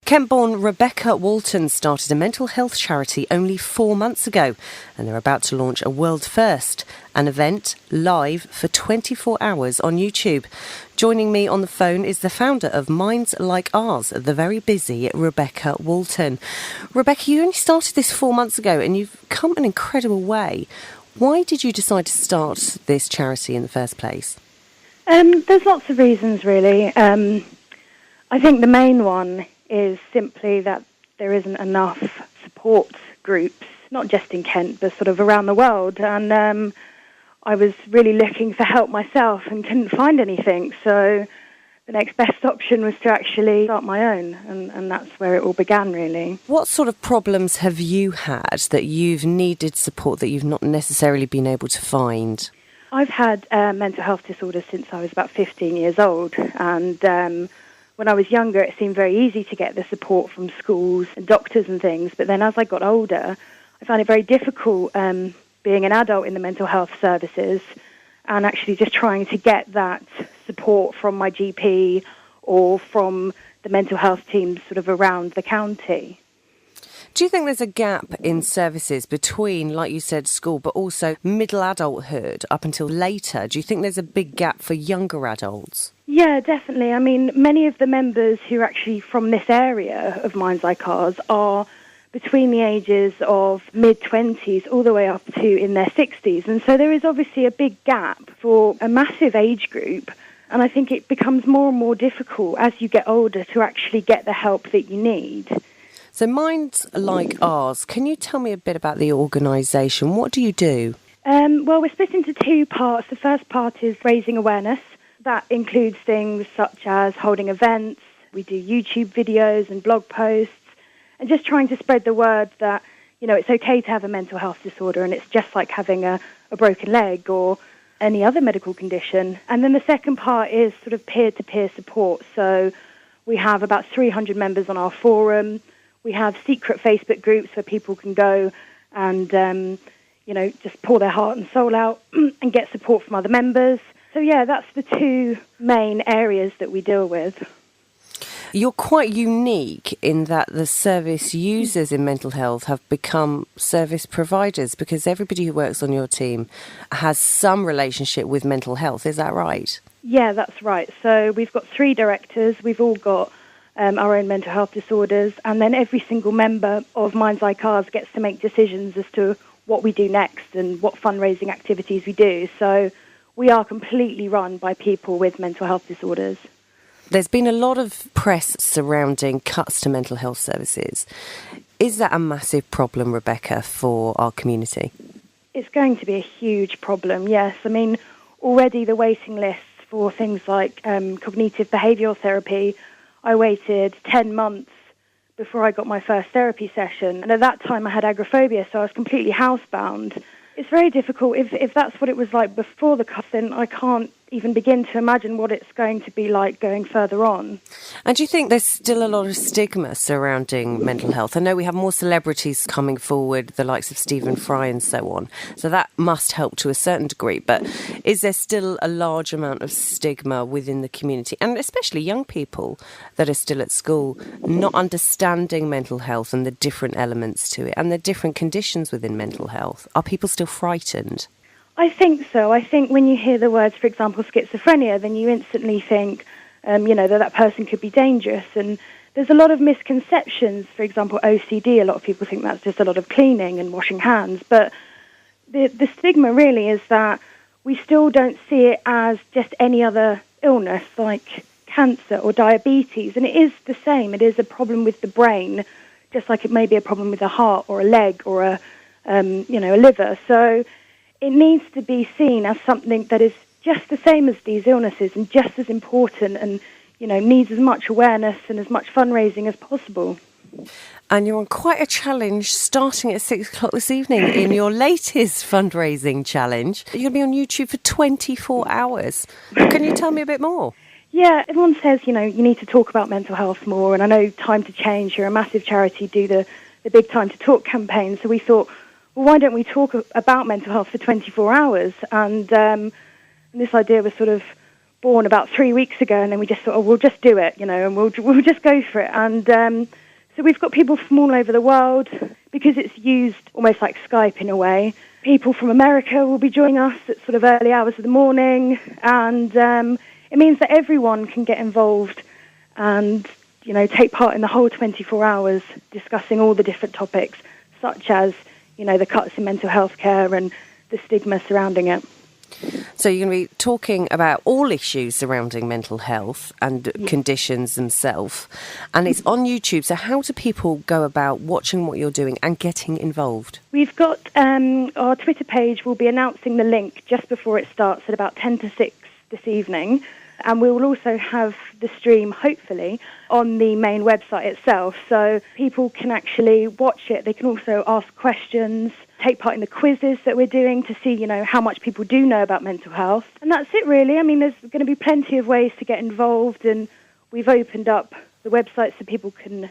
Kent-born Rebecca Walton started a mental health charity only 4 months ago, and they're about to launch a world first, an event live for 24 hours on YouTube. Joining me on the phone is the founder of Minds Like Ours, the very busy Rebecca Walton. Rebecca, you only started this 4 months ago and you've come an incredible way. Why did you decide to start this charity in the first place? There's lots of reasons, really. I think the main one is simply that there isn't enough support groups, not just in Kent, but sort of around the world. And I was really looking for help myself and couldn't find anything. So the next best option was to actually start my own, and that's where it all began, really. What sort of problems have you had that you've needed support that you've not necessarily been able to find? I've had mental health disorders since I was about 15 years old, and when I was younger, it seemed very easy to get the support from schools and doctors and things. But then as I got older, I found it very difficult being an adult in the mental health services and actually just trying to get that support from my GP or from the mental health teams sort of around the county. Do you think there's a gap in services between, like you said, school, but also middle adulthood up until later? Do you think there's a big gap for younger adults? Yeah, definitely. I mean, many of the members who are actually from this area of Minds Like Ours are between the ages of mid-20s all the way up to in their 60s. And so there is obviously a big gap for a massive age group. And I think it becomes more and more difficult as you get older to actually get the help that you need. So Minds Like Ours, can you tell me a bit about the organisation? What do you do? Well, we're split into two parts. The first part is raising awareness. That includes things such as holding events. We do YouTube videos and blog posts and just trying to spread the word that, you know, it's okay to have a mental health disorder and it's just like having a broken leg or any other medical condition. And then the second part is sort of peer-to-peer support. So we have about 300 members on our forum. We have secret Facebook groups where people can go and, just pour their heart and soul out and get support from other members. So, yeah, that's the two main areas that we deal with. You're quite unique in that the service users in mental health have become service providers because everybody who works on your team has some relationship with mental health. Is that right? Yeah, that's right. So we've got 3 directors. We've all got our own mental health disorders, and then every single member of Minds Like Ours gets to make decisions as to what we do next and what fundraising activities we do. So we are completely run by people with mental health disorders. There's been a lot of press surrounding cuts to mental health services. Is that a massive problem, Rebecca, for our community? It's going to be a huge problem, yes. I mean, already the waiting lists for things like cognitive behavioural therapy, I waited 10 months before I got my first therapy session. And at that time I had agoraphobia, so I was completely housebound. It's very difficult. If that's what it was like before the cut, then I can't even begin to imagine what it's going to be like going further on. And do you think there's still a lot of stigma surrounding mental health? I know we have more celebrities coming forward, the likes of Stephen Fry and so on. So that must help to a certain degree. But is there still a large amount of stigma within the community, and especially young people that are still at school, not understanding mental health and the different elements to it and the different conditions within mental health? Are people still frightened? I think so. I think when you hear the words, for example, schizophrenia, then you instantly think, that person could be dangerous. And there's a lot of misconceptions. For example, OCD, a lot of people think that's just a lot of cleaning and washing hands. But the stigma really is that we still don't see it as just any other illness like cancer or diabetes. And it is the same. It is a problem with the brain, just like it may be a problem with a heart or a leg or a liver. So it needs to be seen as something that is just the same as these illnesses and just as important and, needs as much awareness and as much fundraising as possible. And you're on quite a challenge starting at 6 o'clock this evening in your latest fundraising challenge. You're going to be on YouTube for 24 hours. Can you tell me a bit more? Yeah, everyone says, you need to talk about mental health more. And I know Time to Change, you're a massive charity, do the big Time to Talk campaign. So we thought, well, why don't we talk about mental health for 24 hours? And this idea was sort of born about 3 weeks ago, and then we just thought, oh, we'll just do it, and we'll just go for it. And so we've got people from all over the world, because it's used almost like Skype in a way. People from America will be joining us at sort of early hours of the morning, and it means that everyone can get involved and, take part in the whole 24 hours, discussing all the different topics, such as, the cuts in mental health care and the stigma surrounding it. So you're going to be talking about all issues surrounding mental health and conditions themselves, and it's on YouTube. So how do people go about watching what you're doing and getting involved? We've got our Twitter page. We'll be announcing the link just before it starts at about 10 to 6 this evening, and we will also have the stream, hopefully, on the main website itself, so people can actually watch it. They can also ask questions, take part in the quizzes that we're doing to see, how much people do know about mental health. And that's it, really. I mean, there's going to be plenty of ways to get involved, and we've opened up the website so people can,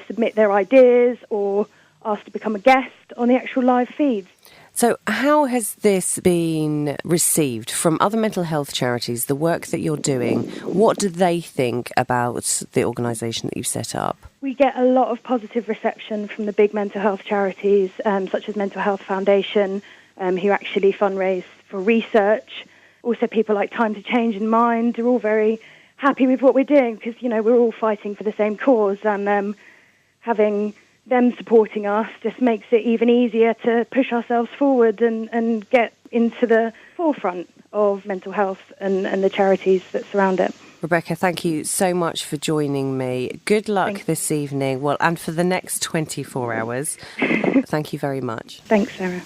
submit their ideas or ask to become a guest on the actual live feeds. So how has this been received from other mental health charities, the work that you're doing? What do they think about the organisation that you've set up? We get a lot of positive reception from the big mental health charities, such as Mental Health Foundation, who actually fundraise for research. Also people like Time to Change and Mind are all very happy with what we're doing because, we're all fighting for the same cause, and having them supporting us just makes it even easier to push ourselves forward and get into the forefront of mental health and the charities that surround it. Rebecca, thank you so much for joining me. Good luck this evening, and for the next 24 hours. Thank you very much. Thanks, Sarah.